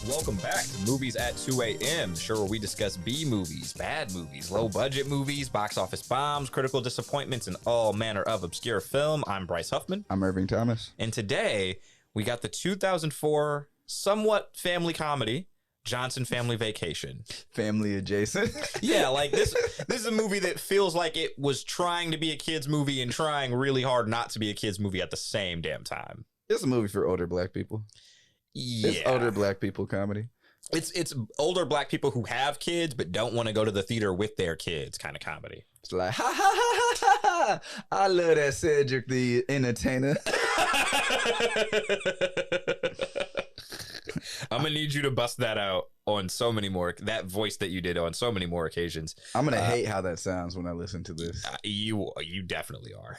Welcome back to Movies at 2 a.m., the show where we discuss B movies, bad movies, low budget movies, box office bombs, critical disappointments, and all manner of obscure film. I'm Bryce Huffman. I'm Irving Thomas. And today we got the 2004 somewhat family comedy, Johnson Family Vacation. Family adjacent. Yeah, like this is a movie that feels like it was trying to be a kid's movie and trying really hard not to be a kid's movie at the same damn time. It's a movie for older black people. Yeah. It's older black people comedy. It's older black people who have kids but don't want to go to the theater with their kids kind of comedy. It's like, ha ha ha ha ha! I love that Cedric the Entertainer. I'm gonna need you to bust that out on so many more, that voice that you did on so many more occasions. I'm gonna hate how that sounds when I listen to this. You definitely are.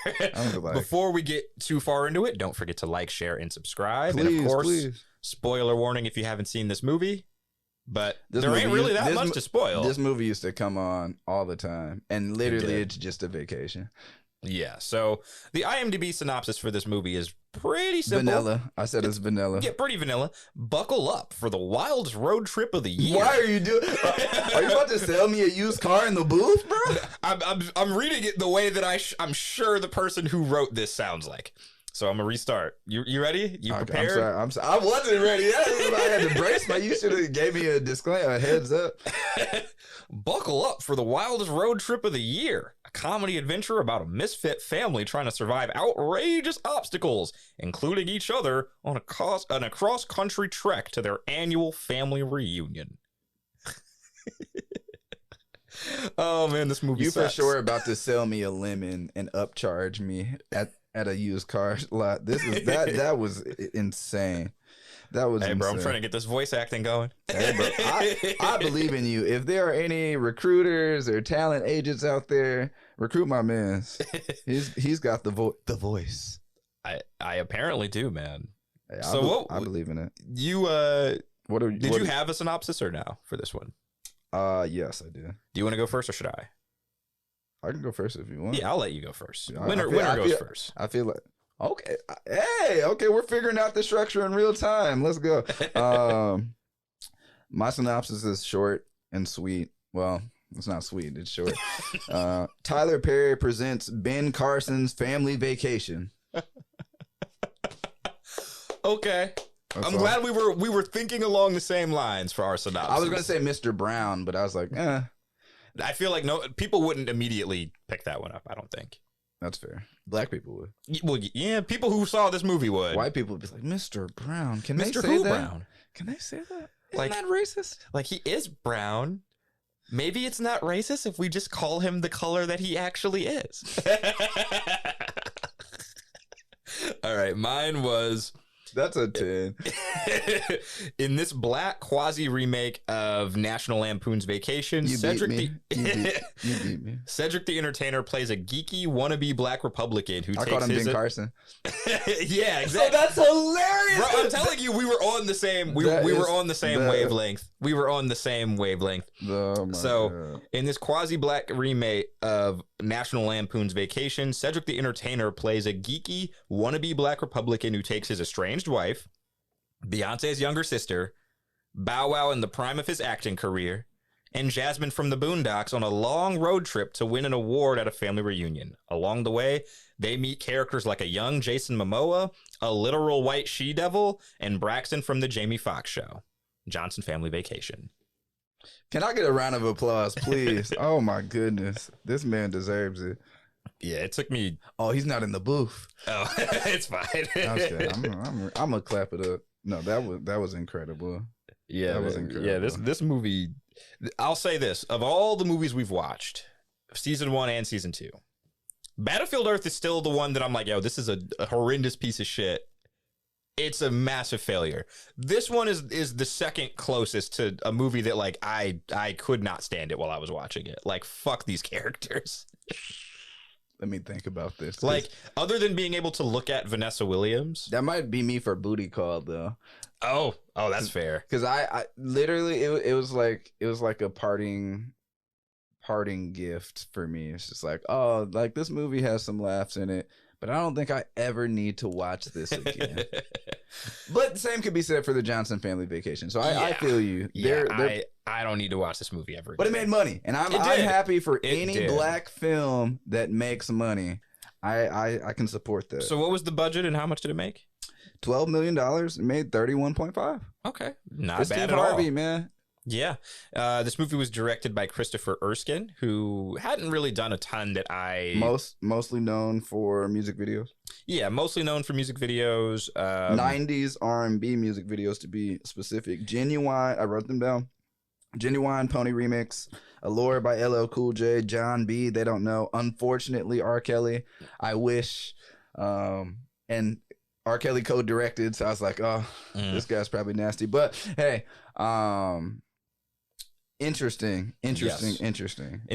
Like, before we get too far into it, don't forget to like, share, and subscribe. Please, and of course, please. Spoiler warning if you haven't seen this movie, but there ain't really that much to spoil. This movie used to come on all the time, and literally it's just a vacation. Yeah, so the IMDb synopsis for this movie is pretty simple. Vanilla. I said it's vanilla. Yeah, pretty vanilla. Buckle up for the wildest road trip of the year. Why are you doing? Are you about to sell me a used car in the booth, bro? I'm reading it the way that I'm sure the person who wrote this sounds like. So I'm gonna restart. You ready? You prepared? I'm sorry. I wasn't ready. I had to brace my. You should have gave me a disclaimer, a heads up. Buckle up for the wildest road trip of the year. A comedy adventure about a misfit family trying to survive outrageous obstacles, including each other, on a cross-country trek to their annual family reunion. Oh man, this movie. You sucks. for sure about to sell me a lemon and upcharge me at a used car lot. That was insane. That was hey, bro, insane. I'm trying to get this voice acting going. Hey, bro, I believe in you. If there are any recruiters or talent agents out there, recruit my man. He's got the voice. I apparently do, man. Hey, I believe in it. You did you have a synopsis or no for this one? Yes, I did. Do you want to go first or should I? I can go first if you want. Yeah, I'll let you go first. Yeah, Winner goes first. I feel like okay. Hey, okay, we're figuring out the structure in real time. Let's go. My synopsis is short and sweet. Well, it's not sweet, it's short. Tyler Perry presents Ben Carson's Family Vacation. Okay. I'm glad we were thinking along the same lines for our synopsis. I was gonna say Mr. Brown, but I was like, I feel like people wouldn't immediately pick that one up. I don't think. That's fair. Black people would. Well, yeah, people who saw this movie would. White people would be like, Mr. Brown. Can Mr. they say Who that? Brown? Can they say that? Like, Isn't that racist? Like, he is brown. Maybe it's not racist if we just call him the color that he actually is. All right, mine was... That's a 10. In this black quasi remake of National Lampoon's Vacation, You beat me. Cedric the Entertainer plays a geeky wannabe black Republican who I takes called him his Ben Carson. Yeah, exactly. So that's hilarious. Bro, I'm telling you, we were on the same. We were on the same wavelength. We were on the same wavelength. Oh my God. In this quasi-black remake of National Lampoon's Vacation, Cedric the Entertainer plays a geeky wannabe black Republican who takes his estranged wife, Beyonce's younger sister, Bow Wow in the prime of his acting career, and Jasmine from the Boondocks on a long road trip to win an award at a family reunion. Along the way, they meet characters like a young Jason Momoa, a literal white she-devil, and Braxton from the Jamie Foxx show. Johnson Family Vacation. Can I get a round of applause, please? Oh my goodness. This man deserves it. Yeah, it took me... Oh, he's not in the booth. Oh, it's fine. I'm gonna clap it up. No, that was incredible. Yeah, that was incredible. Yeah, this movie... I'll say this. Of all the movies we've watched, season 1 and season 2, Battlefield Earth is still the one that I'm like, yo, this is a horrendous piece of shit. It's a massive failure. This one is the second closest to a movie that, like, I could not stand it while I was watching it. Like, fuck these characters. Let me think about this. Like, other than being able to look at Vanessa Williams. That might be me for Booty Call, though. Oh, that's fair. Because I literally, it was like a parting gift for me. It's just like, oh, like this movie has some laughs in it, but I don't think I ever need to watch this again. But the same could be said for the Johnson Family Vacation. So I feel you. I don't need to watch this movie ever again. But it made money, and I'm happy for any black film that makes money. I can support that. So what was the budget and how much did it make? $12 million. It made 31.5. Okay, not it's bad Steve at Harvey, all. man. Yeah, this movie was directed by Christopher Erskine, who hadn't really done a ton that I mostly known for music videos. Yeah, mostly known for music videos. 90s R&B music videos, to be specific. Genuine, I wrote them down. Genuine Pony Remix, Allure by LL Cool J, John B. They don't know. Unfortunately, R. Kelly. I wish, and R. Kelly co-directed, so I was like, oh, this guy's probably nasty. But hey, interesting. And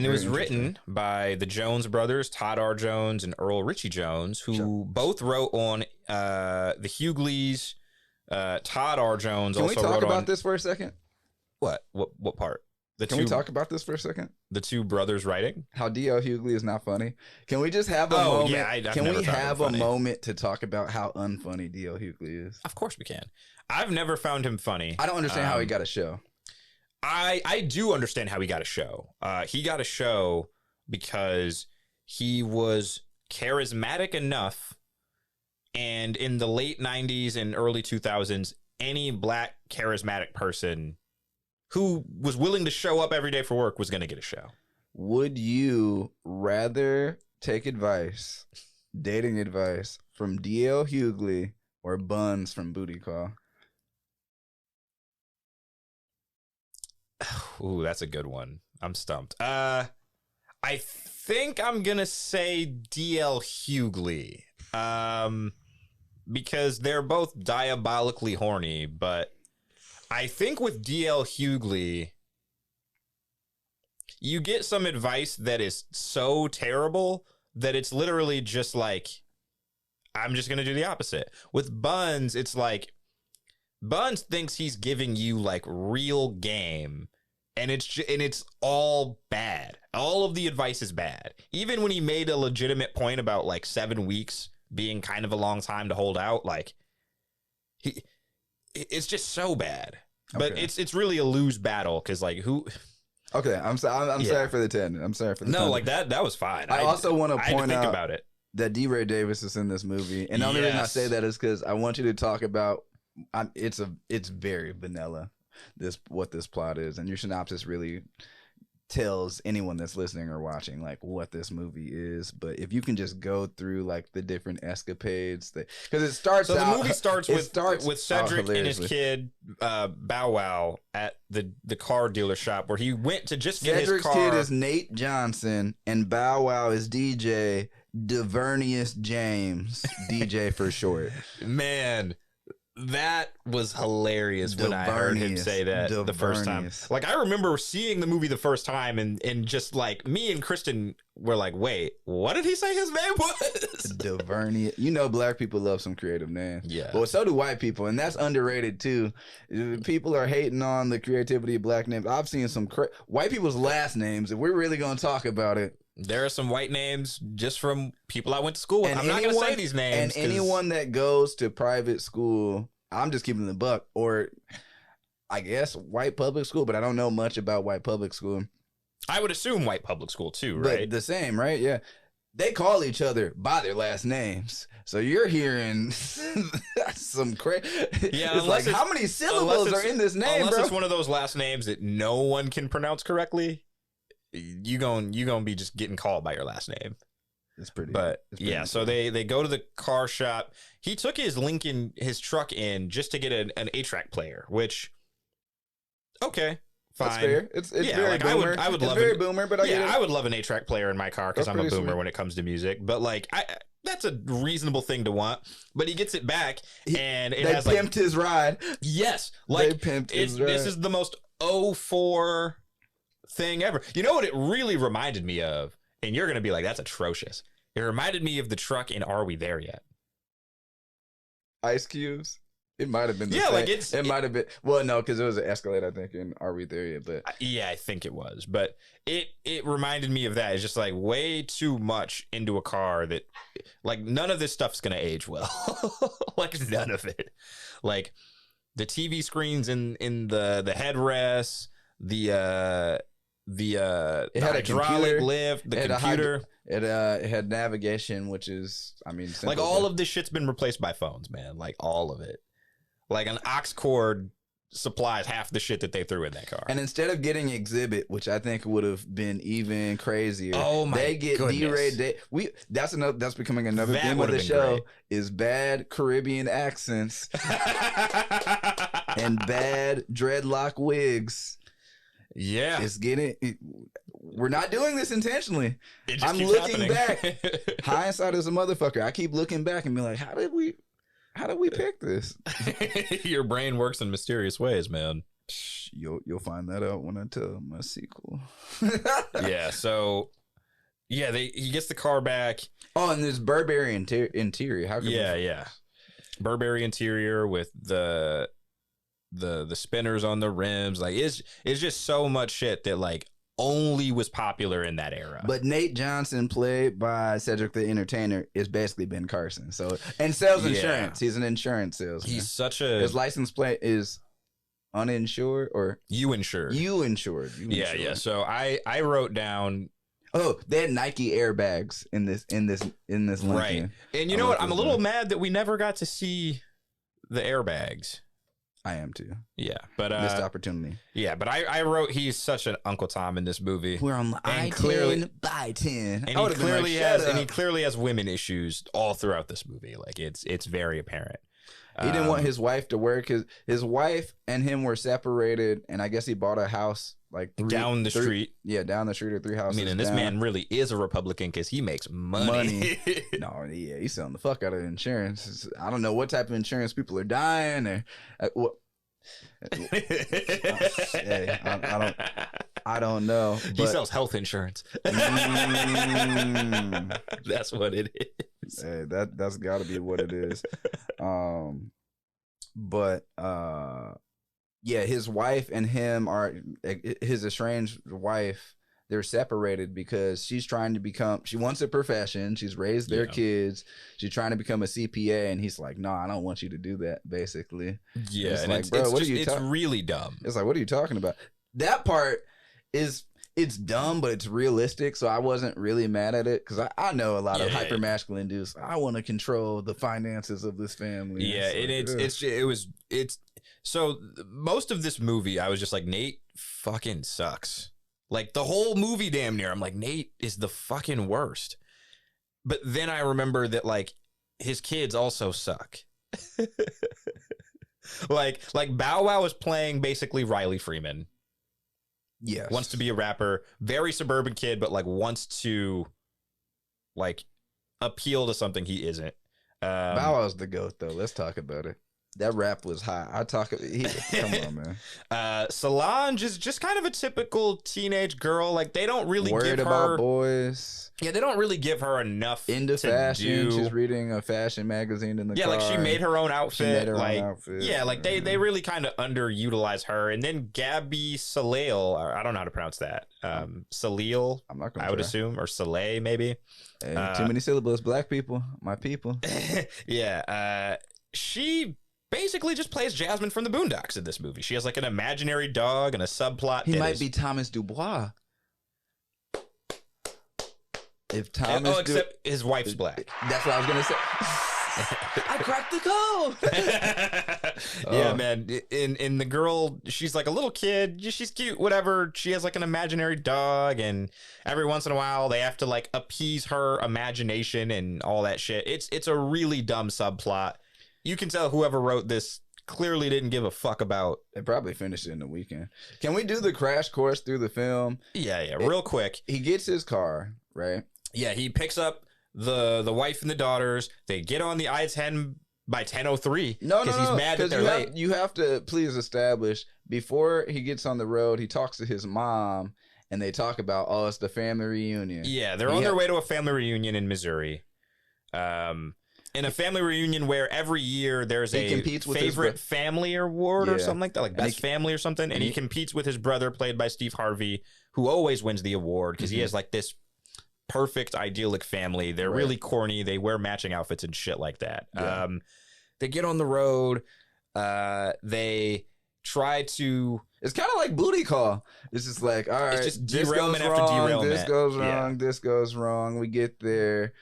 it was written by the Jones brothers, Todd R. Jones and Earl Ritchie Jones, who both wrote on the Hughleys. Todd R. Jones also wrote on... Can we talk about this for a second? What part? Can we talk about this for a second? The two brothers writing? How D.L. Hughley is not funny. Can we just have a moment? Yeah, can we have a moment to talk about how unfunny D.L. Hughley is? Of course we can. I've never found him funny. I don't understand how he got a show. I do understand how he got a show. He got a show because he was charismatic enough, and in the late 90s and early 2000s, any black charismatic person who was willing to show up every day for work was going to get a show. Would you rather take dating advice from D.L. Hughley or Buns from Booty Call? Ooh, that's a good one. I'm stumped. I think I'm going to say D.L. Hughley. Because they're both diabolically horny, but I think with D.L. Hughley, you get some advice that is so terrible that it's literally just like, I'm just going to do the opposite. With Buns, it's like, Buns thinks he's giving you like real game, and it's all bad. All of the advice is bad. Even when he made a legitimate point about like 7 weeks being kind of a long time to hold out, like it's just so bad. But it's really a lose battle because like who. Okay, I'm sorry for the tangent. I'm sorry for the no, tangent. like that was fine. I also want to point out about it that D. Ray Davis is in this movie, and the only reason I say that is because I want you to talk about. It's very vanilla. What this plot is, and your synopsis really tells anyone that's listening or watching like what this movie is. But if you can just go through like the different escapades, because it starts. So the movie starts with Cedric and his kid Bow Wow at the car dealership where he went to just get his car. Cedric's kid is Nate Johnson, and Bow Wow is DJ Divernius James, DJ for short. Man. That was hilarious when I heard him say that the first time. Like, I remember seeing the movie the first time and just like me and Kristen were like, wait, what did he say his name was? Divernius. You know, black people love some creative names. Yeah. Well, so do white people, and that's underrated too. People are hating on the creativity of black names. I've seen some white people's last names, if we're really going to talk about it. There are some white names just from people I went to school with. I'm not going to say these names. And anyone that goes to private school, I'm just keeping the buck, or I guess white public school, but I don't know much about white public school. I would assume white public school too, right? But the same, right? Yeah. They call each other by their last names. So you're hearing some crazy. Yeah, it's like, how many syllables are in this name, unless bro? It's one of those last names that no one can pronounce correctly. You gonna be just getting called by your last name. It's pretty. But yeah, so they go to the car shop. He took his truck in just to get an 8-track player, which fine. That's fair. It's very like boomer. I would it's love very boomer, but I would love an 8-track player in my car because I'm a boomer sweet when it comes to music. But like that's a reasonable thing to want. But he gets it back, and it has they pimped his ride. Yes, like they pimped his ride. This is the most 04 thing ever. You know what it really reminded me of? And you're going to be like, that's atrocious. It reminded me of the truck in Are We There Yet? Ice Cubes? It might have been the Yeah, same. like it might have been. Well, no, because it was an Escalade, I think, in Are We There Yet? But yeah, I think it was. But it reminded me of that. It's just like way too much into a car that like none of this stuff's gonna age well. Like none of it. Like the TV screens in the headrests, the it had a hydraulic computer, lift, the computer. It had navigation, which is, I mean, Like all of this shit's been replaced by phones, man. Like all of it. Like an aux cord supplies half the shit that they threw in that car. And instead of getting Exhibit, which I think would have been even crazier, oh my they get goodness. D-Ray. That's becoming another That theme of would the have been show great. is bad Caribbean accents and bad dreadlock wigs. Yeah. It's getting. We're not doing this intentionally. It just I'm keeps looking happening. back. Hindsight is a motherfucker. I keep looking back and be like, how did we pick this? Your brain works in mysterious ways, man. You'll find that out when I tell my sequel. Yeah, so yeah, he gets the car back. Oh, and there's Burberry interior. How can Yeah. Burberry interior with the spinners on the rims. Like it's just so much shit that like only was popular in that era. But Nate Johnson, played by Cedric the Entertainer, is basically Ben Carson. So, and sells insurance. He's an insurance salesman. He's such a his license plate is uninsured or you insured. You insured. Yeah. So I wrote down. Oh, they had Nike airbags in this Lincoln. Right. And you know what? I'm a little mad that we never got to see the airbags. I am too. Yeah, but missed opportunity. Yeah, but I wrote he's such an Uncle Tom in this movie. We're on I-10 by 10. And he clearly has women issues all throughout this movie. Like it's very apparent. He didn't want his wife to work. His wife and him were separated, and I guess he bought a house like down the street. Yeah, down the street or 3 houses. I mean, and this man really is a Republican because he makes money. No, yeah, he's selling the fuck out of insurance. I don't know what type of insurance people are dying or what. Hey, I don't know. But, he sells health insurance. That's what it is. Hey, that's got to be what it is. But yeah, his wife and him are his estranged wife. They're separated because she's trying to become. She wants a profession. She's raised their kids. She's trying to become a CPA, and he's like, "No, I don't want you to do that." Basically, yeah. It's and like, bro, what are you? It's really dumb. It's like, what are you talking about? That part is. It's dumb, but it's realistic, so I wasn't really mad at it because I know a lot of hyper masculine dudes. I want to control the finances of this family. Yeah, it's so most of this movie, I was just like, Nate fucking sucks. Like the whole movie, damn near, I'm like, Nate is the fucking worst. But then I remember that like his kids also suck. like Bow Wow is playing basically Riley Freeman. Yes. Wants to be a rapper, very suburban kid, but like wants to like appeal to something he isn't. Bow Wow's the GOAT though. Let's talk about it. That rap was high. Come on, man. Solange is just kind of a typical teenage girl. Like they don't really worried give about her boys. Yeah, they don't really give her enough into to fashion. do. She's reading a fashion magazine in the car. Like she made her own outfit. She made her own outfit. Yeah, like they really kind of underutilize her. And then Gabby Salale, I don't know how to pronounce that. Salil, I'm not gonna I would assume, or Soleil maybe. Hey, too many syllables. Black people, my people. Yeah, she basically just plays Jasmine from the Boondocks in this movie. She has like an imaginary dog and a subplot. He might be Thomas Dubois. If Thomas, except his wife's black. That's what I was gonna say. I cracked the code. Yeah, man. In the girl, she's like a little kid. She's cute, whatever. She has like an imaginary dog, and every once in a while they have to like appease her imagination and all that shit. It's a really dumb subplot. You can tell whoever wrote this clearly didn't give a fuck about. They probably finished it in the weekend. Can we do the crash course through the film? Yeah, real quick. He gets his car, right? Yeah, he picks up the wife and the daughters. They get on the I-10 by 10:03. No, because he's mad that they're late. You have to please establish before he gets on the road. He talks to his mom, and they talk about, oh, it's the family reunion. Yeah, they're on their way to a family reunion in Missouri. in a family reunion where every year there's He a competes with favorite family award or Yeah. something like that, like best family or something. And he competes with his brother, played by Steve Harvey, who always wins the award because he has like this perfect, idyllic family. They're really corny. They wear matching outfits and shit like that. Yeah. They get on the road. They try to. It's kind of like Booty Call. It's just like, all right, It's just this derailment goes after wrong, derailment. this goes wrong, Yeah. this goes wrong. We get there.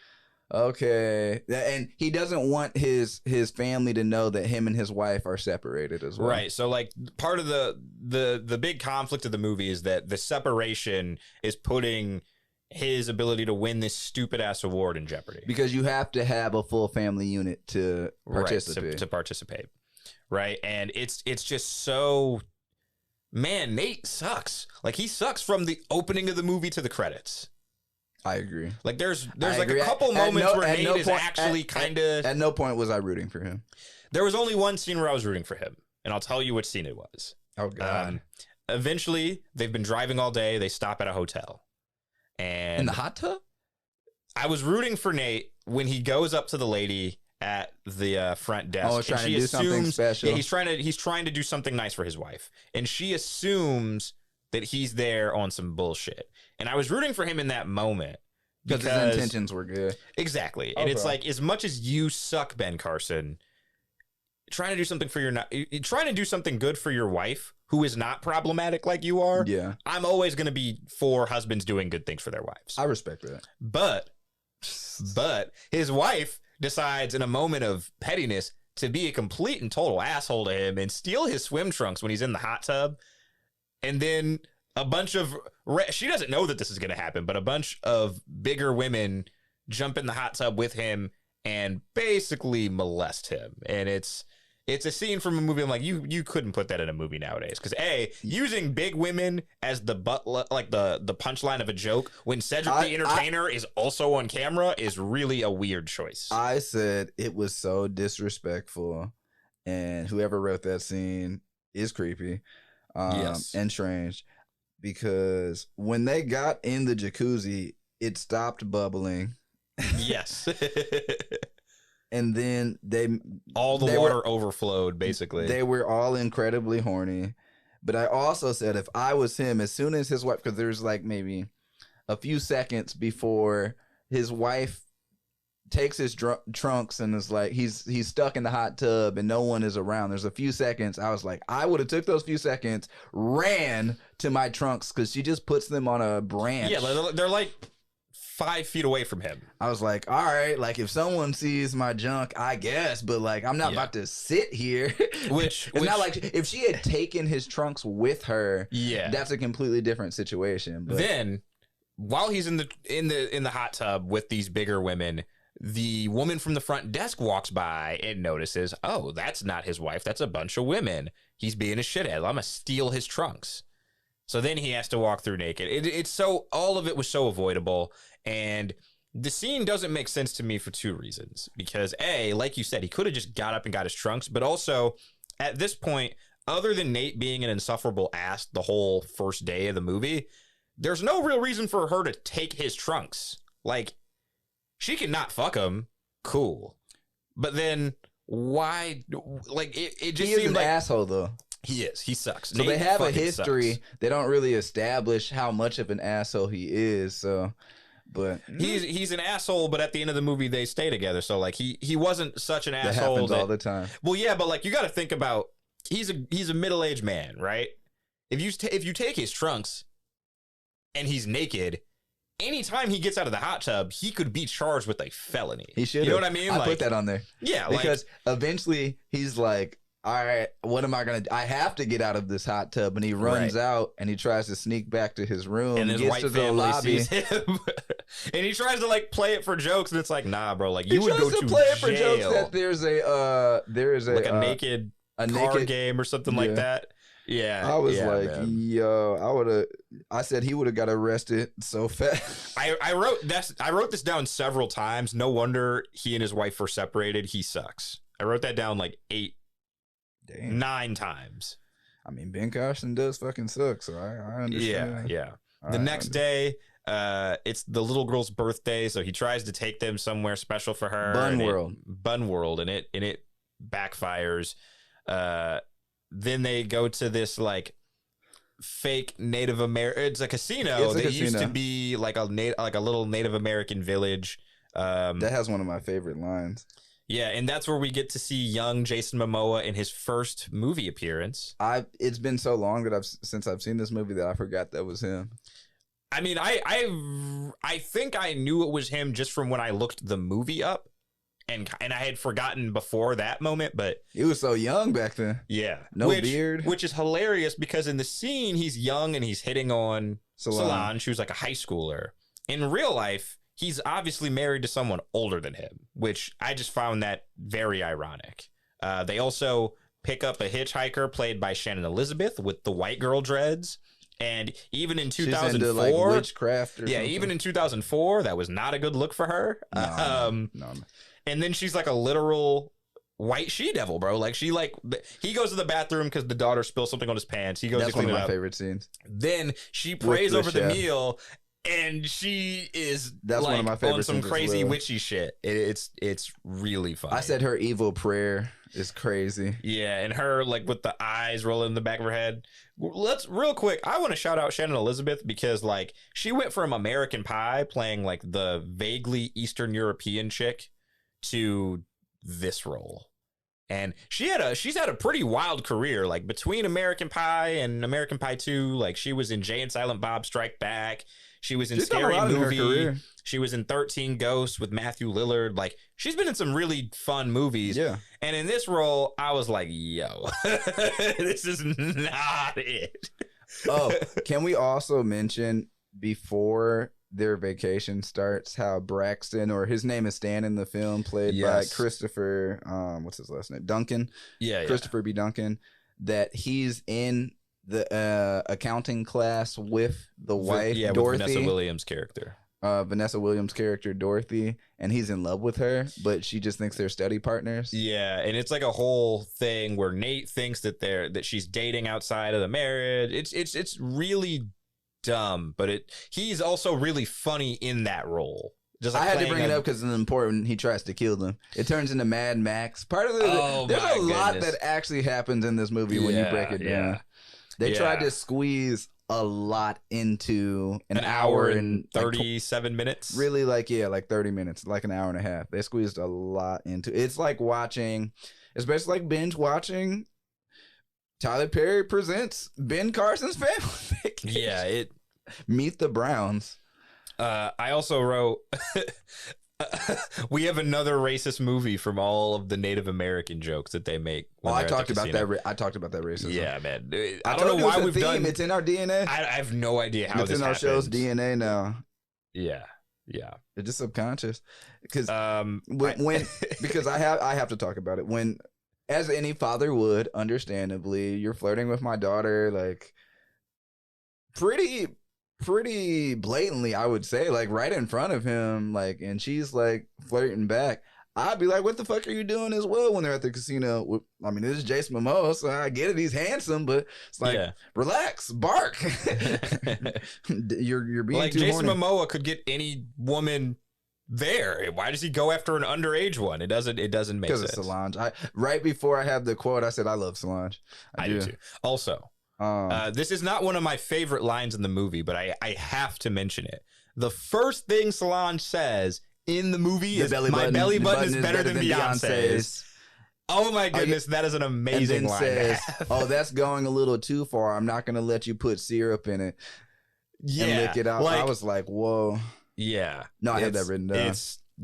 Okay. And he doesn't want his family to know that him and his wife are separated as well. Right. So like part of the big conflict of the movie is that the separation is putting his ability to win this stupid ass award in jeopardy. Because you have to have a full family unit to participate. Right, to participate. Right. And it's just so, man, Nate sucks. Like he sucks from the opening of the movie to the credits. I agree. Like there's like agree. a couple moments where Nate is point, actually kind of. At no point was I rooting for him. There was only one scene where I was rooting for him, and I'll tell you what scene it was. Oh God! Eventually, they've been driving all day. They stop at a hotel, and in the hot tub. I was rooting for Nate when he goes up to the lady at the front desk. Oh, trying to do something special. Yeah, he's trying to do something nice for his wife, and she assumes that he's there on some bullshit. And I was rooting for him in that moment because his intentions were good. Exactly. And it's like, as much as you suck, Ben Carson, trying to do something trying to do something good for your wife who is not problematic like you are. Yeah. I'm always going to be for husbands doing good things for their wives. I respect that. But his wife decides in a moment of pettiness to be a complete and total asshole to him and steal his swim trunks when he's in the hot tub. And then a bunch of, she doesn't know that this is going to happen, but a bunch of bigger women jump in the hot tub with him and basically molest him. And it's a scene from a movie. I'm like, you couldn't put that in a movie nowadays. Because using big women as the like the punchline of a joke when Cedric the Entertainer is also on camera is really a weird choice. I said it was so disrespectful, and whoever wrote that scene is creepy. Yes. And strange, because when they got in the jacuzzi, it stopped bubbling. Yes. And then all the water overflowed, basically. They were all incredibly horny. But I also said if I was him, as soon as his wife, because there's like maybe a few seconds before his wife takes his trunks and is like, he's stuck in the hot tub and no one is around. There's a few seconds. I was like, I would have took those few seconds, ran to my trunks, because she just puts them on a branch. Yeah, they're like 5 feet away from him. I was like, all right, like if someone sees my junk, I guess, but like I'm not about to sit here. Which not like if she had taken his trunks with her, that's a completely different situation. But then while he's in the hot tub with these bigger women, the woman from the front desk walks by and notices, oh, that's not his wife. That's a bunch of women. He's being a shithead. I'm gonna steal his trunks. So then he has to walk through naked. It's so, all of it was so avoidable. And the scene doesn't make sense to me for 2 reasons. Because A, like you said, he could have just got up and got his trunks. But also, at this point, other than Nate being an insufferable ass the whole first day of the movie, there's no real reason for her to take his trunks. Like, she can not fuck him. Cool. But then, why? Like, it just seems like... an asshole, though. He is. He sucks. So Nate they have a history. Sucks. They don't really establish how much of an asshole he is. So, but he's an asshole. But at the end of the movie, they stay together. So like he wasn't such an asshole. That happens all the time. Well, yeah, but like you got to think about he's a middle-aged man, right? If you take his trunks and he's naked, anytime he gets out of the hot tub, he could be charged with a felony. He should. You know what I mean? I put that on there. Yeah, because eventually he's like, all right, what am I going to do? I have to get out of this hot tub. And he runs out and he tries to sneak back to his room. And his gets white to the family lobby. sees him. And he tries to like play it for jokes. And it's like, nah, bro, like you would go to play jail. It for jokes that there is a like a naked card game or something like that. Yeah. I was like, man. yo, I said he would have got arrested so fast. I wrote this down several times. No wonder he and his wife were separated. He sucks. I wrote that down like 9 times. I mean, Ben Carson does fucking suck, so I understand. Yeah. The next day, It's the little girl's birthday, so he tries to take them somewhere special for her. Bun World, and it backfires. Then they go to this like fake Native American. It's a casino that used to be like a little Native American village. That has one of my favorite lines. Yeah, and that's where we get to see young Jason Momoa in his first movie appearance. It's been so long that since I've seen this movie that I forgot that was him. I mean, I think I knew it was him just from when I looked the movie up, and I had forgotten before that moment. But he was so young back then. Yeah, no beard, which is hilarious because in the scene he's young and he's hitting on Solange, who's like a high schooler. In real life, he's obviously married to someone older than him, which I just found that very ironic. They also pick up a hitchhiker played by Shannon Elizabeth with the white girl dreads. And even in 2004, she's into, like, witchcraft or something. Even in 2004, that was not a good look for her. No. And then she's like a literal white she-devil, bro. Like he goes to the bathroom because the daughter spills something on his pants. He goes to clean it up. That's one of my favorite scenes. Then she prays over the meal. And she is one of my favorite on some crazy witchy shit. It's really funny. I said her evil prayer is crazy. Yeah, and her like with the eyes rolling in the back of her head. Let's real quick. I want to shout out Shannon Elizabeth because like she went from American Pie playing like the vaguely Eastern European chick to this role. And she's had a pretty wild career, like between American Pie and American Pie 2. Like she was in Jay and Silent Bob Strike Back. She was in Scary Movie. She was in 13 Ghosts with Matthew Lillard. Like she's been in some really fun movies. Yeah. And in this role, I was like, yo, this is not it. Oh, can we also mention before their vacation starts how Braxton, or his name is Stan in the film, played by Christopher, what's his last name? Duncan. Yeah. Christopher B. Duncan, that he's in the accounting class with the wife, Dorothy. With Vanessa Williams' character. Vanessa Williams' character, Dorothy, and he's in love with her, but she just thinks they're study partners. Yeah, and it's like a whole thing where Nate thinks that she's dating outside of the marriage. It's really dumb, but he's also really funny in that role. Just like I had to bring it up because it's important. He tries to kill them. It turns into Mad Max. Part of there's a lot that actually happens in this movie when you break it down. They tried to squeeze a lot into an hour and 37 minutes. Really, like 30 minutes, like an hour and a half. They squeezed a lot into it. It's like watching, especially like binge watching Tyler Perry presents Ben Carson's Family Vacation. Yeah, Meet the Browns. I also wrote we have another racist movie from all of the Native American jokes that they make. I talked about that. I talked about that racism. Yeah, man. I don't know why we've done. It's in our DNA. I have no idea how it's in our show's DNA now. Yeah. It's just subconscious. Because because I have to talk about it. When, as any father would, understandably, you're flirting with my daughter, like pretty blatantly, I would say, like right in front of him, like, and she's like flirting back. I'd be like, what the fuck are you doing as well when they're at the casino? I mean, this is Jason Momoa, so I get it, he's handsome, but it's like, relax, bark. you're being like, too Jason horny. Momoa could get any woman there. Why does he go after an underage one? It doesn't make sense. Because of Solange. Right before I had the quote, I said, I love Solange. I do too. Also, this is not one of my favorite lines in the movie, but I have to mention it. The first thing Solange says in the movie is, my belly button is better than Beyonce's. Oh my goodness, that is an amazing line. Says, oh, that's going a little too far. I'm not going to let you put syrup in it and lick it out. I was like, whoa. Yeah. No, I had that written down.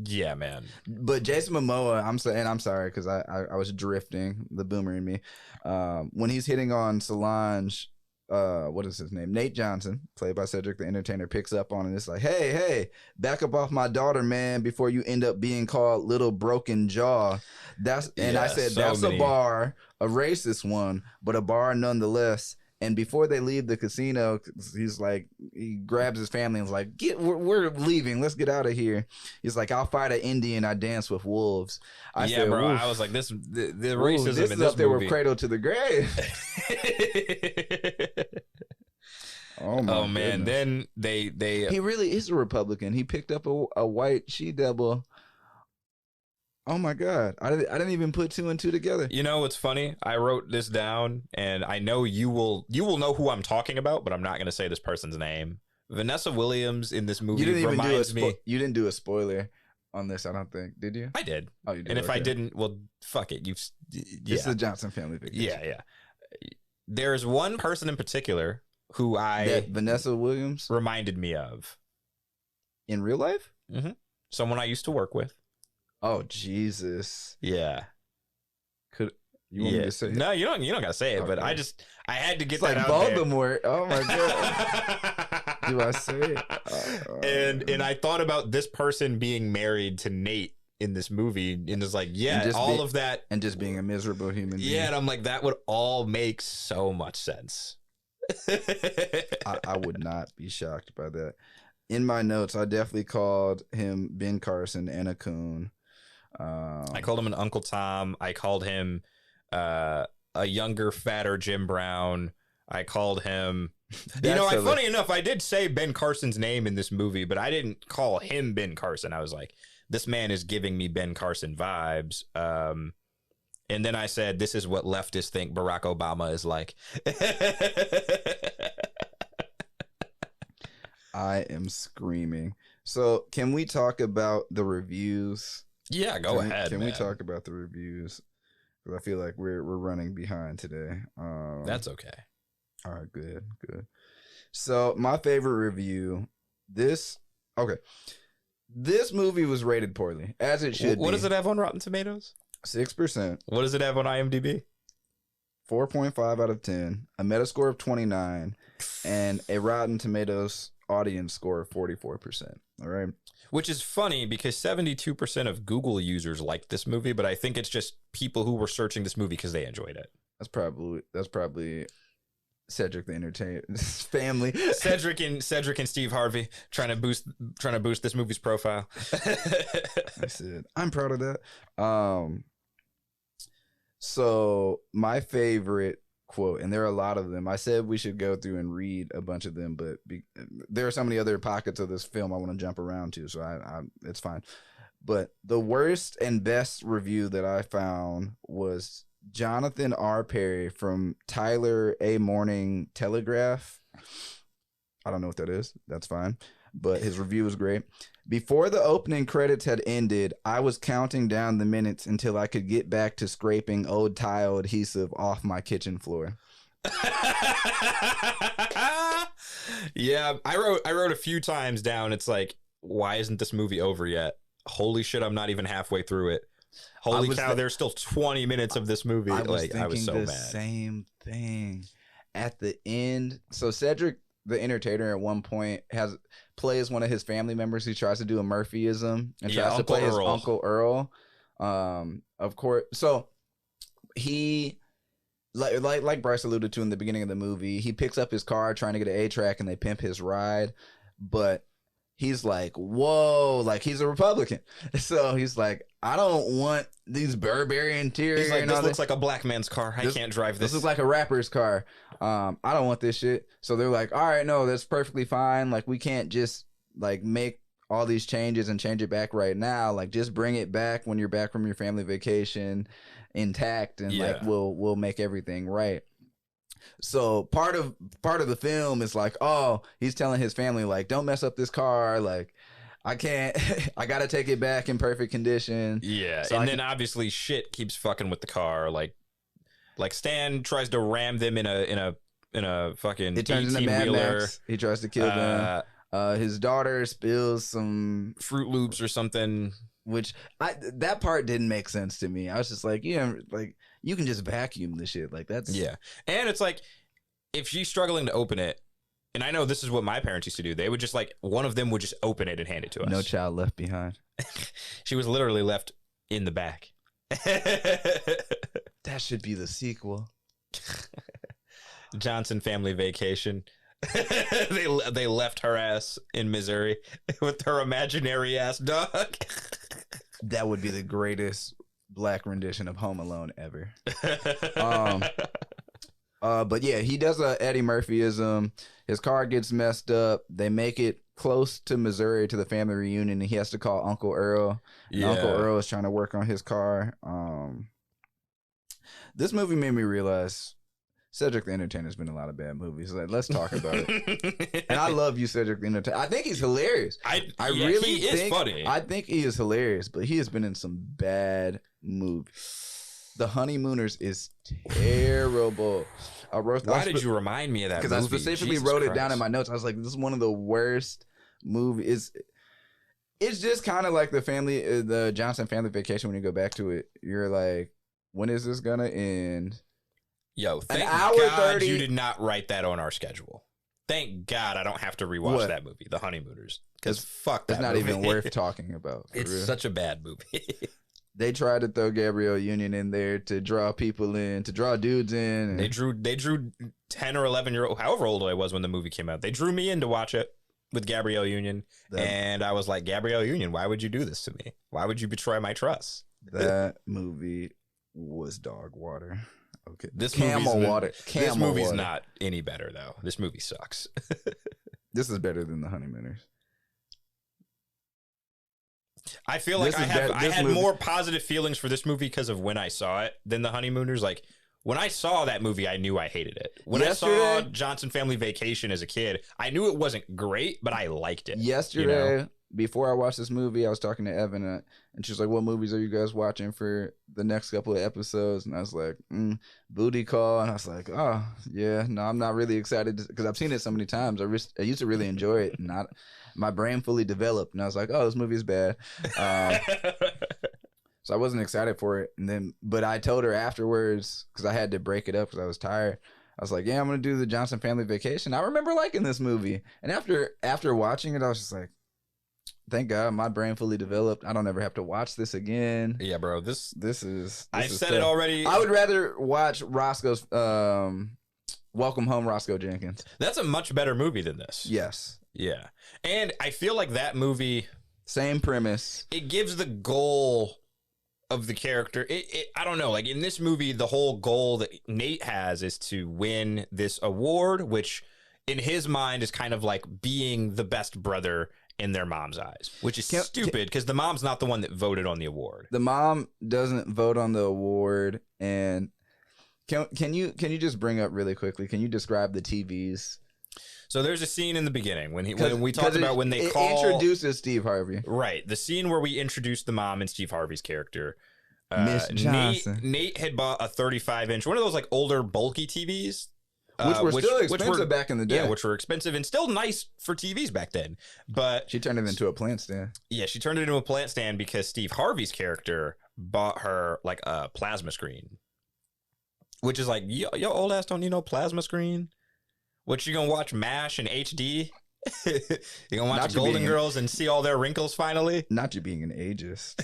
Yeah, man. But Jason Momoa, I'm sorry because I was drifting, the boomer in me. When he's hitting on Solange, what is his name? Nate Johnson, played by Cedric the Entertainer, picks up on it. It's like, hey, back up off my daughter, man, before you end up being called Little Broken Jaw. I said, that's a bar, a racist one, but a bar nonetheless. And before they leave the casino, he's like, he grabs his family and is like, we're leaving. Let's get out of here. He's like, I'll fight an Indian. I dance with wolves. I said, bro. Oof. I was like, the racism this in is this up there movie. with Cradle to the Grave. Oh my man, goodness. then they He really is a Republican. He picked up a white she-devil. Oh my God. I didn't even put two and two together. You know what's funny? I wrote this down, and I know you will know who I'm talking about, but I'm not going to say this person's name. Vanessa Williams in this movie reminds me. You didn't do a spoiler on this, I don't think. Did you? I did. Oh, you did. And if I didn't, well, fuck it. This is the Johnson family vacation. Yeah. There's one person in particular who that Vanessa Williams reminded me of. In real life? Mm-hmm. Someone I used to work with. Oh, Jesus. Yeah. Could you want me to say it? No, you don't gotta say it, but I had to get that like out Voldemort. there. Oh my God. Do I say it? And I thought about this person being married to Nate in this movie, and it's like, of that, and just being a miserable human being. Yeah, and I'm like, that would all make so much sense. I would not be shocked by that. In my notes, I definitely called him Ben Carson and a coon. I called him an Uncle Tom. I called him a younger, fatter Jim Brown. I called him. Funny enough, I did say Ben Carson's name in this movie, but I didn't call him Ben Carson. I was like, this man is giving me Ben Carson vibes. And then I said, this is what leftists think Barack Obama is like. I am screaming. So can we talk about the reviews? Yeah, go ahead. Can we talk about the reviews? Because I feel like we're running behind today. That's okay. All right, good. So my favorite review, this movie was rated poorly, as it should be. What does it have on Rotten Tomatoes? 6%. What does it have on IMDb? 4.5 out of 10, a Metascore of 29, and a Rotten Tomatoes audience score of 44%. All right. Which is funny because 72% of Google users liked this movie, but I think it's just people who were searching this movie because they enjoyed it. That's probably Cedric the Entertainer family. Cedric and Steve Harvey trying to boost this movie's profile. I said, I'm proud of that. So my favorite quote, and there are a lot of them. I said we should go through and read a bunch of them, but there are so many other pockets of this film I want to jump around to, so I it's fine. But the worst and best review that I found was Jonathan R. Perry from Tyler A. Morning Telegraph. I don't know what that is. That's fine. But his review was great. Before the opening credits had ended, I was counting down the minutes until I could get back to scraping old tile adhesive off my kitchen floor. Yeah, I wrote a few times down. It's like, why isn't this movie over yet? Holy shit, I'm not even halfway through it. Holy cow, there's still 20 minutes of this movie. I was so the mad. Same thing. At the end, so Cedric the Entertainer at one point plays one of his family members. He tries to do a Murphyism and tries to play his Uncle Earl. Of course. So he, like Bryce alluded to in the beginning of the movie, he picks up his car trying to get an A-track and they pimp his ride. But he's like, whoa, like he's a Republican. So he's like, I don't want these Burberry interior. He's like, this looks like a black man's car. I can't drive this. This looks like a rapper's car. I don't want this shit. So they're like, all right, no, that's perfectly fine. Like, we can't just like make all these changes and change it back right now. Like, just bring it back when you're back from your family vacation intact, and like we'll make everything right. So part of the film is like, oh, he's telling his family like, don't mess up this car. Like, I can't. I gotta take it back in perfect condition. Yeah, so then obviously shit keeps fucking with the car. Like Stan tries to ram them in a fucking it turns into Mad Max. He tries to kill them. His daughter spills some Fruit Loops or something, which that part didn't make sense to me. I was just like, yeah, like you can just vacuum the shit. Like that's and it's like if she's struggling to open it, and I know this is what my parents used to do. They would just like one of them would just open it and hand it to us. No Child Left Behind. She was literally left in the back. That should be the sequel. Johnson Family Vacation. They left her ass in Missouri with her imaginary ass dog. That would be the greatest black rendition of Home Alone ever. But yeah, he does a Eddie Murphyism. His car gets messed up. They make it close to Missouri to the family reunion, and he has to call Uncle Earl. And Uncle Earl is trying to work on his car. This movie made me realize Cedric the Entertainer's been in a lot of bad movies. Like, let's talk about it. And I love you, Cedric the Entertainer. I think he's hilarious. I really he is funny. I think he is hilarious, but he has been in some bad movies. The Honeymooners is terrible. Why did you remind me of that? Because I specifically wrote it down in my notes. I was like, this is one of the worst movies. It's just kind of like the Johnson Family Vacation. When you go back to it, you're like, when is this gonna end? Yo, thank God 30. You did not write that on our schedule. Thank God I don't have to rewatch that movie, The Honeymooners. Because fuck that. It's not even worth talking about. It's such a bad movie. They tried to throw Gabrielle Union in there to draw people in, to draw dudes in. They drew 10 or 11-year-old, however old I was when the movie came out. They drew me in to watch it with Gabrielle Union. And I was like, Gabrielle Union, why would you do this to me? Why would you betray my trust? That movie was dog water. Okay. This movie's not any better, though. This movie sucks. This is better than The Honeymooners. I feel like I had more positive feelings for this movie because of when I saw it than The Honeymooners. Like, when I saw that movie, I knew I hated it. When I saw Johnson Family Vacation as a kid, I knew it wasn't great, but I liked it. Yesterday, before I watched this movie, I was talking to Evan, and she was like, what movies are you guys watching for the next couple of episodes? And I was like, Booty Call. And I was like, oh, yeah, no, I'm not really excited because I've seen it so many times. I used to really enjoy it, and my brain fully developed, and I was like, oh, this movie is bad. So I wasn't excited for it. But I told her afterwards, because I had to break it up because I was tired. I was like, yeah, I'm going to do the Johnson Family Vacation. I remember liking this movie. And after watching it, I was just like, thank God my brain fully developed. I don't ever have to watch this again. Yeah, bro. This I've said it already. I would rather watch Roscoe's Welcome Home, Roscoe Jenkins. That's a much better movie than this. Yes. Yeah. And I feel like that movie, same premise. It gives the goal of the character. I don't know. Like in this movie, the whole goal that Nate has is to win this award, which in his mind is kind of like being the best brother in their mom's eyes, which is stupid because the mom's not the one that voted on the award. The mom doesn't vote on the award. And can you just bring up really quickly? Can you describe the TVs? So there's a scene in the beginning when we talked about when they introduces Steve Harvey. Right. The scene where we introduced the mom and Steve Harvey's character. Miss Johnson. Nate had bought a 35-inch, one of those like older bulky TVs. Which were still expensive back in the day. Yeah, which were expensive and still nice for TVs back then. But she turned it into a plant stand. Yeah, she turned it into a plant stand because Steve Harvey's character bought her like a plasma screen. Which is like, yo old ass don't need no plasma screen. What, you gonna watch MASH in HD? You gonna watch Golden Girls and see all their wrinkles finally? Not you being an ageist.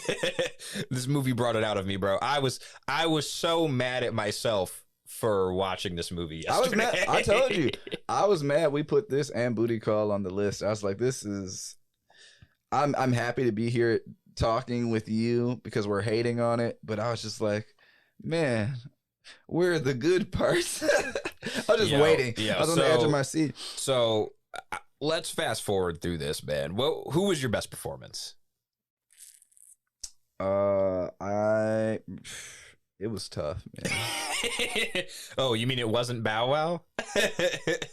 This movie brought it out of me, bro. I was so mad at myself for watching this movie yesterday. I was mad. I told you. I was mad we put this and Booty Call on the list. I was like, I'm happy to be here talking with you because we're hating on it, but I was just like, man, we're the good parts. I was just waiting. I was on the edge of my seat. So let's fast forward through this, man. Who was your best performance? It was tough, man. Oh, you mean it wasn't Bow Wow?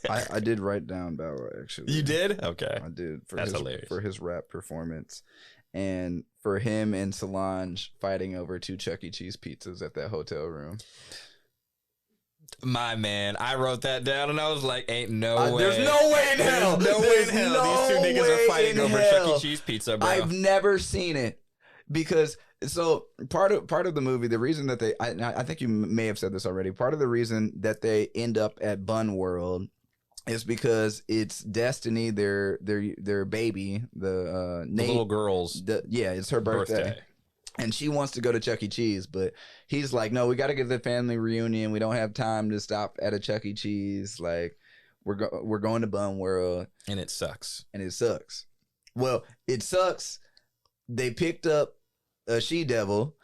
I did write down Bow Wow, actually. You did? Okay. I did hilarious. For his rap performance. And for him and Solange fighting over 2 Chuck E. Cheese pizzas at that hotel room. My man, I wrote that down and I was like, ain't no way. There's no way in hell. There's no way in hell. These 2 niggas are fighting over Chuck E. Cheese pizza, bro. I've never seen it. Because so part of the movie, the reason that I think you may have said this already. Part of the reason that they end up at Bun World is because it's Destiny, their baby, the Nate, little girl's. It's her birthday. And she wants to go to Chuck E. Cheese, but he's like, no, we got to get the family reunion. We don't have time to stop at a Chuck E. Cheese. Like, we're going to Bun World. And it sucks. Well, it sucks. They picked up a she-devil,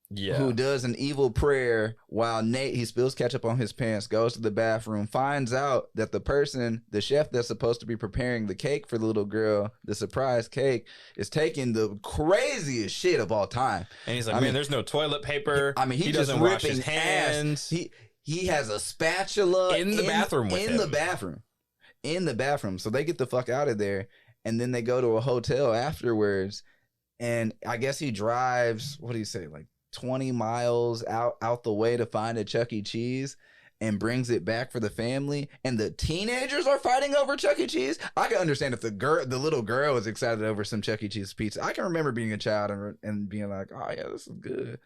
Yeah. who does an evil prayer while Nate, he spills ketchup on his pants, goes to the bathroom, finds out that the chef that's supposed to be preparing the cake for the little girl, the surprise cake, is taking the craziest shit of all time. And he's like, man, there's no toilet paper. I mean, he doesn't wash his hands. He has a spatula in the bathroom with him. In the bathroom. So they get the fuck out of there, and then they go to a hotel afterwards. And I guess he drives, what do you say, like 20 miles out the way to find a Chuck E. Cheese and brings it back for the family. And the teenagers are fighting over Chuck E. Cheese. I can understand if the little girl was excited over some Chuck E. Cheese pizza. I can remember being a child and being like, oh yeah, this is good.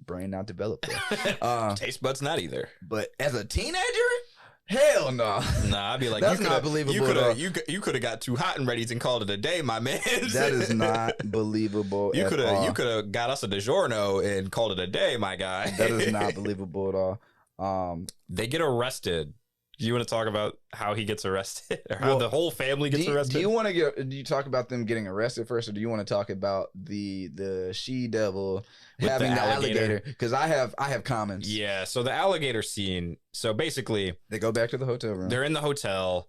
Brain not developed yet. Taste buds not either. But as a teenager, hell no. Nah, I'd be like, that's not believable. You could have got 2 hot and ready's and called it a day, my man. That is not believable. You could have got us a DiGiorno and called it a day, my guy. That is not believable at all. They get arrested. Do you want to talk about how he gets arrested, or how the whole family gets arrested? Do you talk about them getting arrested first, or do you want to talk about the she devil with having the alligator? Because I have comments. Yeah. So the alligator scene. So basically, they go back to the hotel room. They're in the hotel.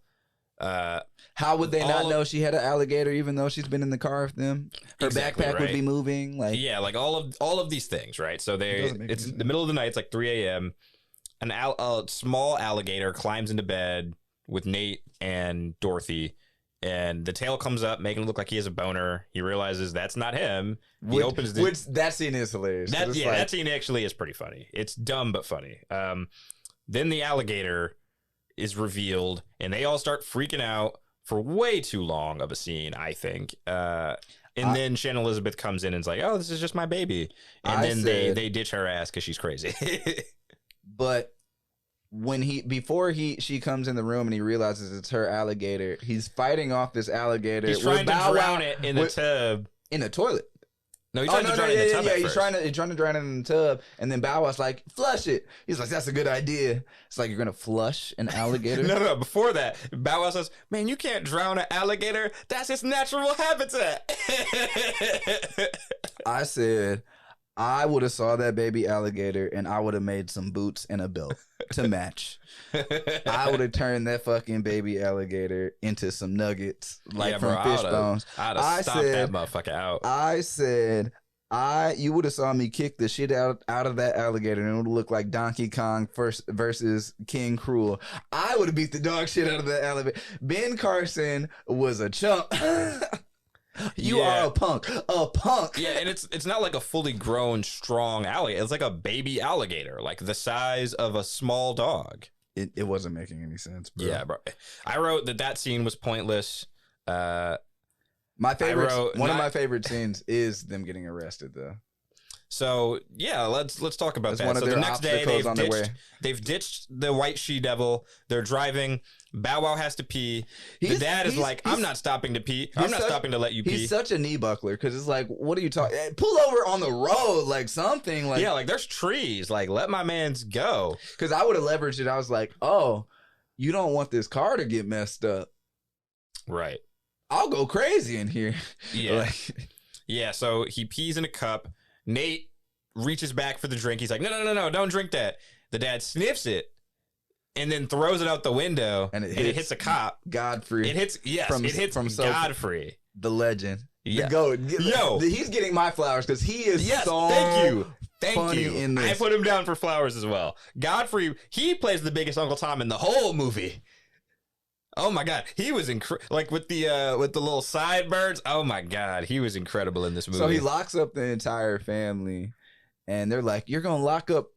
How would they not know she had an alligator, even though she's been in the car with them? Her backpack would be moving. Like, yeah, like all of these things, right? So it's the middle of the night. It's like 3 a.m. A small alligator climbs into bed with Nate and Dorothy, and the tail comes up, making it look like he has a boner. He realizes that's not him. That scene is hilarious. That scene actually is pretty funny. It's dumb but funny. Then the alligator is revealed, and they all start freaking out for way too long of a scene, I think. And then Shannon Elizabeth comes in and is like, "Oh, this is just my baby," and then they ditch her ass because she's crazy. But when she comes in the room and he realizes it's her alligator, he's fighting off this alligator. He's trying to drown it in the tub. In the toilet. No, he's trying to drown it in the tub. Yeah, he's trying to drown it in the tub, and then Bow Wow's like, flush it. He's like, that's a good idea. It's like, you're gonna flush an alligator? No. Before that, Bow Wow says, man, you can't drown an alligator. That's its natural habitat. I said, I would have saw that baby alligator and I would have made some boots and a belt to match. I would have turned that fucking baby alligator into some nuggets from fish bones. I'd have stomped that motherfucker out. I said, you would have saw me kick the shit out of that alligator, and it would have looked like Donkey Kong versus King Cruel. I would have beat the dog shit out of that alligator. Ben Carson was a chump. You are a punk. Yeah, and it's not like a fully grown, strong alligator. It's like a baby alligator, like the size of a small dog. It wasn't making any sense, bro. Yeah, bro. I wrote that scene was pointless. One of my favorite scenes is them getting arrested, though. So yeah, let's talk about that. One of so their the next day they've ditched the white she-devil. They're driving. Bow Wow has to pee. The dad is like, I'm not stopping to pee. I'm not stopping to let you pee. He's such a knee buckler because it's like, what are you talking? Pull over on the road, like something. Like, yeah, like there's trees. Like, let my man's go. Because I would have leveraged it. I was like, oh, you don't want this car to get messed up, right? I'll go crazy in here. Yeah, yeah. So he pees in a cup. Nate reaches back for the drink. He's like, no, don't drink that. The dad sniffs it and then throws it out the window, and it hits a cop. Godfrey. It hits Godfrey. The legend. Yeah. The GOAT. He's getting my flowers because he is Thank you. In this. I put him down for flowers as well. Godfrey, he plays the biggest Uncle Tom in the whole movie. Oh my God, he was like with the little sideburns. Oh my God, he was incredible in this movie. So he locks up the entire family, and they're like, "You're gonna lock up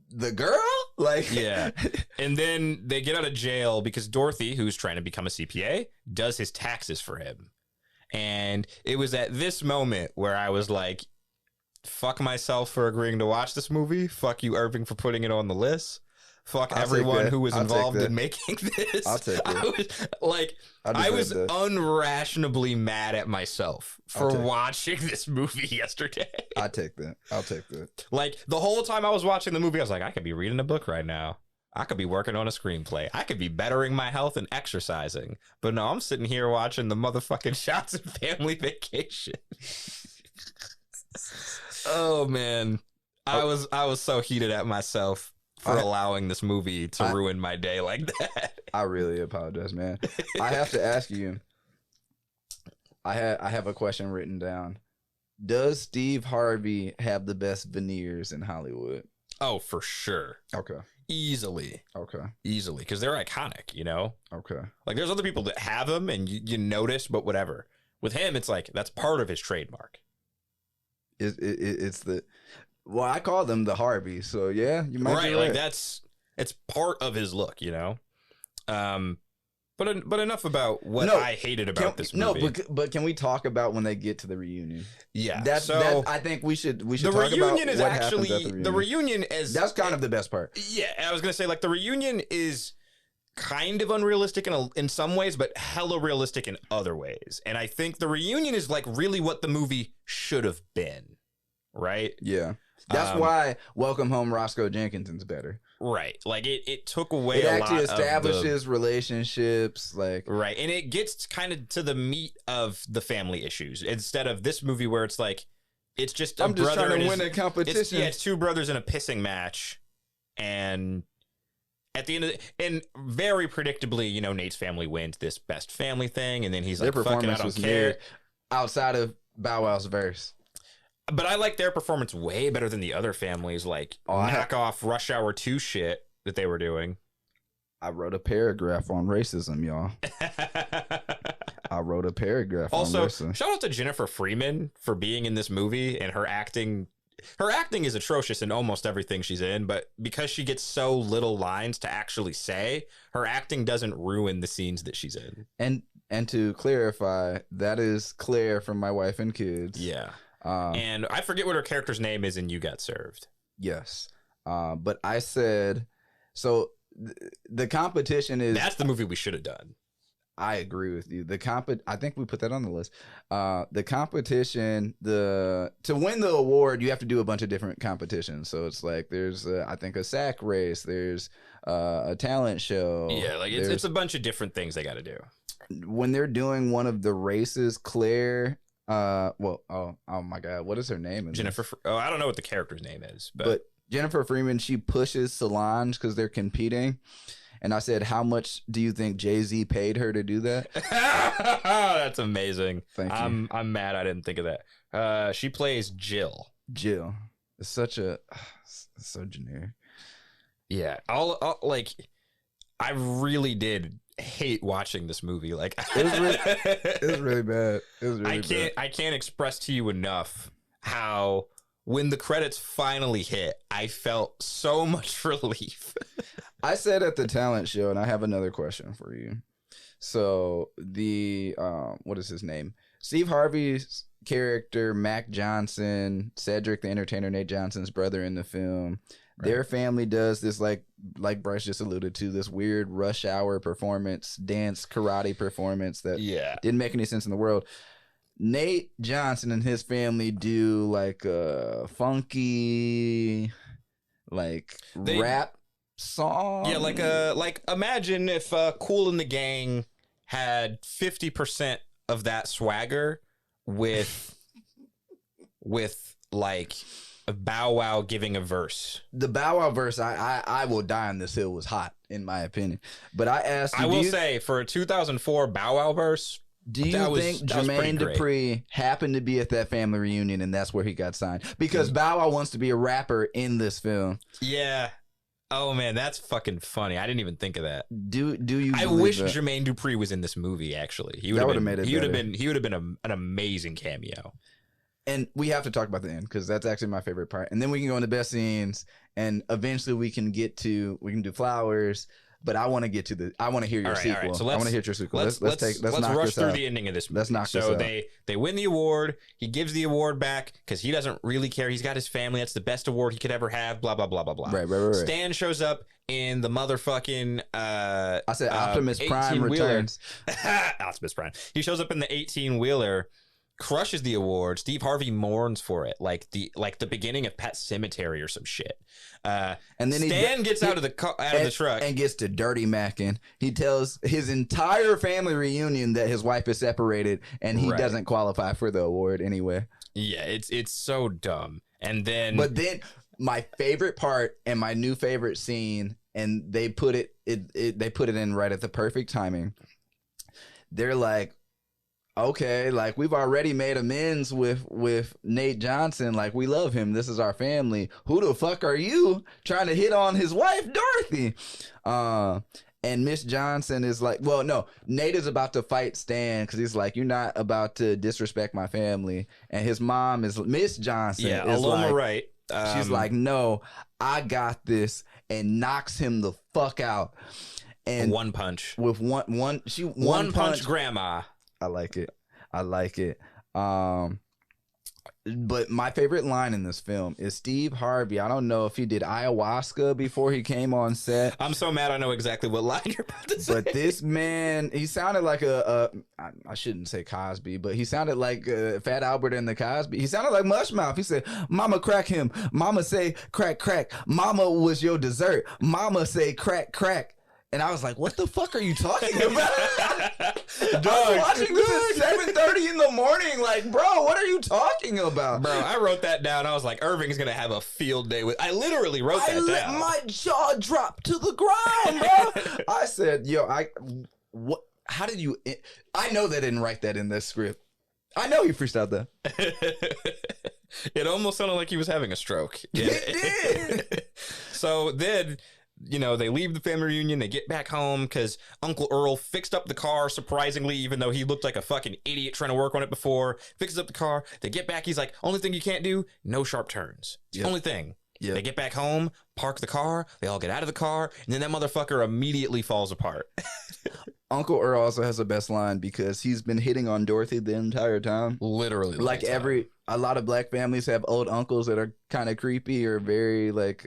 the girl?" Like, yeah. And then they get out of jail because Dorothy, who's trying to become a CPA, does his taxes for him. And it was at this moment where I was like, "Fuck myself for agreeing to watch this movie. Fuck you, Irving, for putting it on the list. Fuck everyone who was involved in making this." I'll take it. I was unrationably mad at myself for watching this movie yesterday. I'll take that. Like, the whole time I was watching the movie, I was like, I could be reading a book right now. I could be working on a screenplay. I could be bettering my health and exercising. But no, I'm sitting here watching the motherfucking Shots and Family Vacation. Oh, man. I was so heated at myself for allowing this movie to ruin my day like that. I really apologize, man. I have to ask you. I have a question written down. Does Steve Harvey have the best veneers in Hollywood? Oh, for sure. Okay. Easily. Okay. Easily. Because they're iconic, you know? Okay. Like, there's other people that have them and you notice, but whatever. With him, it's like, that's part of his trademark. It's the... Well, I call them the Harvey, so yeah, you might be right. Like, it's part of his look, you know? But enough about what I hated about this movie. No, but can we talk about when they get to the reunion? Yeah, I think we should talk about what happens at the reunion. That's kind of the best part. Yeah, I was gonna say, like, the reunion is kind of unrealistic in some ways, but hella realistic in other ways. And I think the reunion is like really what the movie should have been, right? Yeah. That's why Welcome Home Roscoe Jenkinson's better. Right. Like it took away a lot of It actually establishes relationships. Like, right. And it gets kind of to the meat of the family issues instead of this movie where it's like, it's just I'm just trying to win a competition. It's two brothers in a pissing match. And at the end of and very predictably, you know, Nate's family wins this best family thing. And then he's like, fuck it, I don't care. Outside of Bow Wow's verse. But I like their performance way better than the other families, like knockoff Rush Hour 2 shit that they were doing. I wrote a paragraph on racism, y'all. I wrote a paragraph on racism. Also, shout out to Jennifer Freeman for being in this movie and her acting. Her acting is atrocious in almost everything she's in, but because she gets so little lines to actually say, her acting doesn't ruin the scenes that she's in. And to clarify, that is Claire from My Wife and Kids. Yeah. And I forget what her character's name is in You Got Served. Yes. But I said, so the competition is... That's the movie we should have done. I agree with you. I think we put that on the list. The competition, to win the award, you have to do a bunch of different competitions. So it's like there's, I think, a sack race. There's a talent show. Yeah, like it's a bunch of different things they got to do. When they're doing one of the races, Claire... oh my God, what is her name? Jennifer. I don't know what the character's name is, but Jennifer Freeman, she pushes Solange because they're competing. And I said, how much do you think Jay-Z paid her to do that? That's amazing. Thank you. I'm mad I didn't think of that. She plays Jill. Jill. It's so generic. Yeah. Like, I really did hate watching this movie. Like, it was really bad. It was really bad. I can't express to you enough how when the credits finally hit, I felt so much relief. I said at the talent show, and I have another question for you. So the what is his name? Steve Harvey's character, Mac Johnson, Cedric the Entertainer, Nate Johnson's brother in the film. Right. Their family does this, like Bryce just alluded to, this weird rush hour performance, dance, karate performance that didn't make any sense in the world. Nate Johnson and his family do like a funky, like rap song. Yeah, like imagine if Kool and the Gang had 50% of that swagger with like a Bow Wow giving a verse. The Bow Wow verse, I will die on this hill was hot in my opinion. But I asked you, I will say for a 2004 Bow Wow verse, do you think Jermaine Dupri happened to be at that family reunion and that's where he got signed? Because Bow Wow wants to be a rapper in this film. Yeah. Oh man, that's fucking funny. I didn't even think of that. Do you? I wish Jermaine Dupri was in this movie. Actually, he would have made it. He would have been an amazing cameo. And we have to talk about the end because that's actually my favorite part. And then we can go into best scenes, and eventually we can do flowers. But I want to get to I want to hear your sequel. All right. So I want to hear your sequel. Let's rush through the ending of this movie. Let's knock this out. So they win the award. He gives the award back because he doesn't really care. He's got his family. That's the best award he could ever have. Blah blah blah blah blah. Right. Stan shows up in the motherfucking I said Optimus Prime returns. Optimus Prime. He shows up in the 18-wheeler. Crushes the award. Steve Harvey mourns for it, like the beginning of Pet Sematary or some shit. And then Stan gets out of the truck and gets to dirty macking. He tells his entire family reunion that his wife is separated, and he doesn't qualify for the award anyway. Yeah, it's so dumb. And then, my favorite part and my new favorite scene, and they put it in right at the perfect timing. They're like, okay, like we've already made amends with Nate Johnson. Like, we love him. This is our family. Who the fuck are you trying to hit on his wife, Dorothy? And Miss Johnson is like, well, no, Nate is about to fight Stan because he's like, you're not about to disrespect my family. And his mom is Miss Johnson. Yeah, is Aloma like, Wright. She's like, no, I got this, and knocks him the fuck out. And one punch with one punch grandma. I like it. But my favorite line in this film is Steve Harvey. I don't know if he did ayahuasca before he came on set. I'm so mad I know exactly what line you're about to say. But this man, he sounded like I shouldn't say Cosby, but he sounded like Fat Albert in the Cosby. He sounded like Mushmouth. He said, "Mama crack him. Mama say crack crack. Mama was your dessert. Mama say crack crack." And I was like, what the fuck are you talking about? I was watching this at 7:30 in the morning. Like, bro, what are you talking about? Bro, I wrote that down. I was like, Irving's going to have a field day with... I literally wrote that down. My jaw dropped to the ground, bro. I said, yo, what? How did you... I know they didn't write that in this script. I know he freestyled that. It almost sounded like he was having a stroke. It did. So then... You know, they leave the family reunion, they get back home because Uncle Earl fixed up the car, surprisingly, even though he looked like a fucking idiot trying to work on it before. Fixes up the car. They get back. He's like, only thing you can't do, no sharp turns. It's the only thing. Yep. They get back home, park the car. They all get out of the car. And then that motherfucker immediately falls apart. Uncle Earl also has the best line because he's been hitting on Dorothy the entire time. Literally. Like a lot of black families have old uncles that are kind of creepy or very like...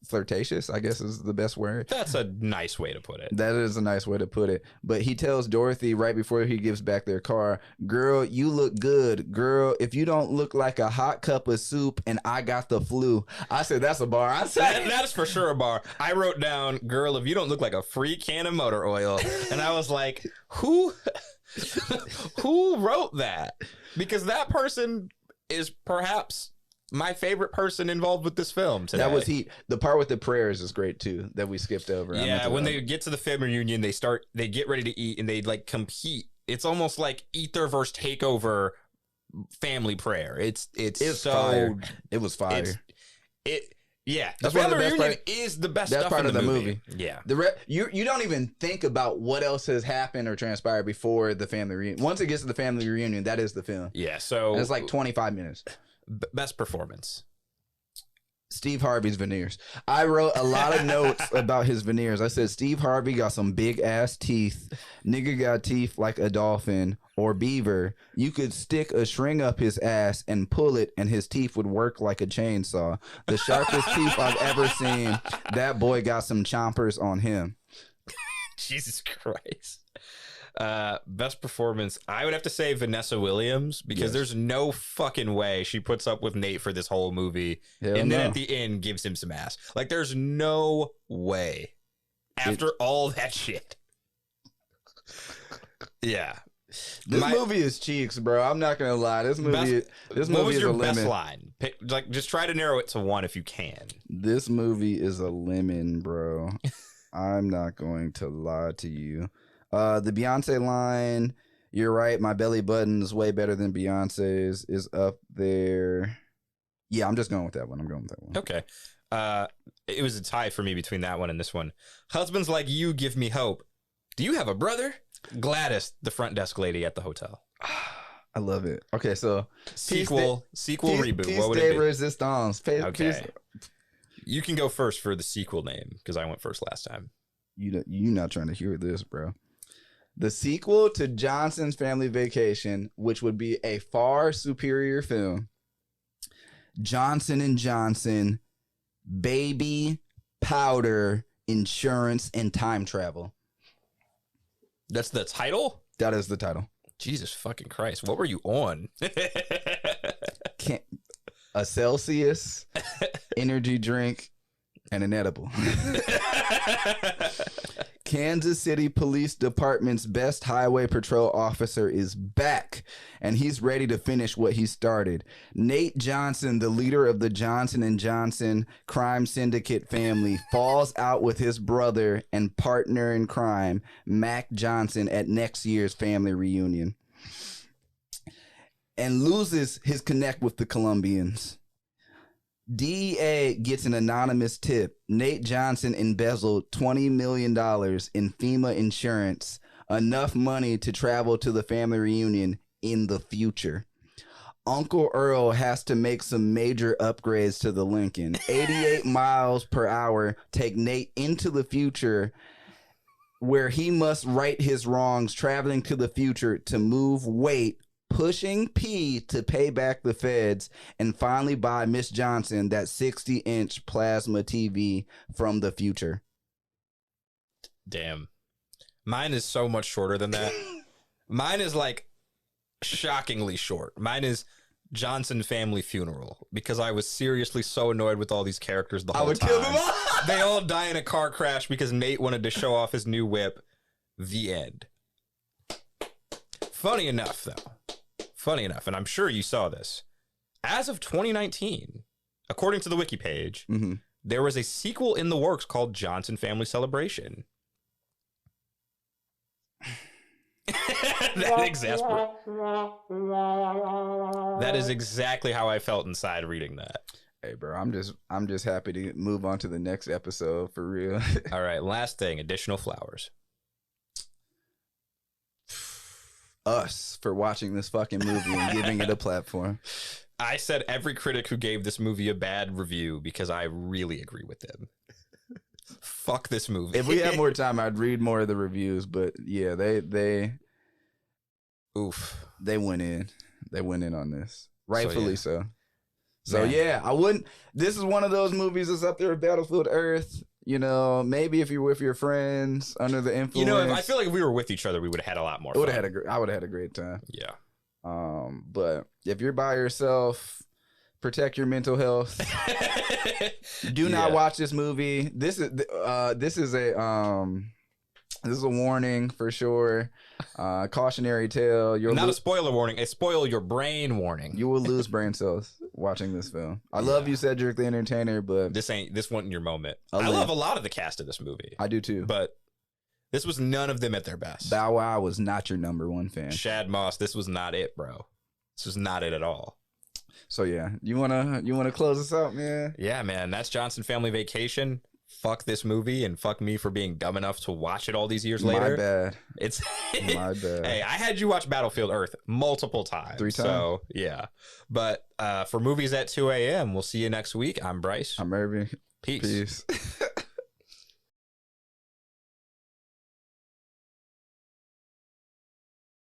flirtatious, I guess is the best word. That's a nice way to put it. That is a nice way to put it. But he tells Dorothy right before he gives back their car, girl, you look good. Girl, if you don't look like a hot cup of soup and I got the flu. I said, that's a bar. I said that's for sure a bar. I wrote down, girl, if you don't look like a free can of motor oil. And I was like, who wrote that? Because that person is perhaps my favorite person involved with this film today. That was the part with the prayers is great too that we skipped over. Yeah, when they get to the family reunion, they get ready to eat and they like compete. It's almost like Ether versus Takeover family prayer. It's so fire. It was fire. Yeah, that's the one of the best reunion is the best stuff part in of the movie. Yeah, you don't even think about what else has happened or transpired before the family reunion. Once it gets to the family reunion, that is the film. Yeah, so and it's like 25 minutes. Best performance. Steve Harvey's veneers. I wrote a lot of notes about his veneers. I said Steve Harvey got some big ass teeth. Nigga got teeth like a dolphin or beaver. You could stick a string up his ass and pull it and his teeth would work like a chainsaw. The sharpest teeth I've ever seen. That boy got some chompers on him. Jesus Christ. Best performance, I would have to say Vanessa Williams, because there's no fucking way she puts up with Nate for this whole movie. Then at the end gives him some ass. Like, there's no way after all that shit. Yeah. This movie is cheeks, bro. I'm not gonna lie. This movie is a lemon. What was your best line? Just try to narrow it to one if you can. This movie is a lemon, bro. I'm not going to lie to you. The Beyonce line, you're right, my belly button is way better than Beyonce's, is up there. Yeah, I'm just going with that one. Okay. It was a tie for me between that one and this one. Husbands like you give me hope. Do you have a brother? Gladys, the front desk lady at the hotel. I love it. Okay, so sequel reboot. What would it be? Resistance. Okay. You can go first for the sequel name because I went first last time. You not trying to hear this, bro. The sequel to Johnson's Family Vacation, which would be a far superior film. Johnson & Johnson, Baby Powder, Insurance, and Time Travel. That's the title? That is the title. Jesus fucking Christ. What were you on? A Celsius, energy drink, and an edible. Kansas City Police Department's best highway patrol officer is back. back, and he's ready to finish what he started. Nate Johnson, the leader of the Johnson & Johnson crime syndicate family, falls out with his brother and partner in crime, Mac Johnson, at next year's family reunion, and loses his connect with the Colombians. DEA gets an anonymous tip. Nate Johnson embezzled $20 million in FEMA insurance, enough money to travel to the family reunion in the future. Uncle Earl has to make some major upgrades to the Lincoln. 88 miles per hour take Nate into the future, where he must right his wrongs, traveling to the future to move weight, pushing P to pay back the feds, and finally buy Miss Johnson that 60-inch plasma TV from the future. Damn. Mine is so much shorter than that. Mine is like shockingly short. Mine is Johnson family funeral, because I was seriously so annoyed with all these characters the whole time. I would kill them all. They all die in a car crash because Nate wanted to show off his new whip. The end. Funny enough, though. Funny enough, and I'm sure you saw this. As of 2019, according to the wiki page, there was a sequel in the works called Johnson Family Celebration. That is exactly how I felt inside reading that. Hey, bro, I'm just happy to move on to the next episode for real. All right, last thing, additional flowers. Us for watching this fucking movie and giving it a platform. I said every critic who gave this movie a bad review because I really agree with them. Fuck this movie. If we had more time, I'd read more of the reviews, but yeah, they went in. They went in on this. Rightfully so. So yeah, I wouldn't. This is one of those movies that's up there with Battlefield Earth. You know, maybe if you're with your friends under the influence. You know, I feel like if we were with each other, we would have had a lot more fun. I would have had a great time. Yeah. But if you're by yourself, protect your mental health. Do not watch this movie. This is a warning for sure. Cautionary tale. Not a spoiler warning. A spoil your brain warning. You will lose brain cells watching this film. I love you, Cedric the Entertainer, but this wasn't your moment. I love a lot of the cast of this movie. I do too. But this was none of them at their best. Bow Wow was not your number one fan. Shad Moss, this was not it, bro. This was not it at all. So yeah, you wanna close us out, man? Yeah, man. That's Johnson Family Vacation. Fuck this movie and fuck me for being dumb enough to watch it all these years later. My bad. It's my bad. Hey, I had you watch Battlefield Earth multiple times. 3 times. So yeah. But for Movies at 2 a.m., we'll see you next week. I'm Bryce. I'm Irving. Peace.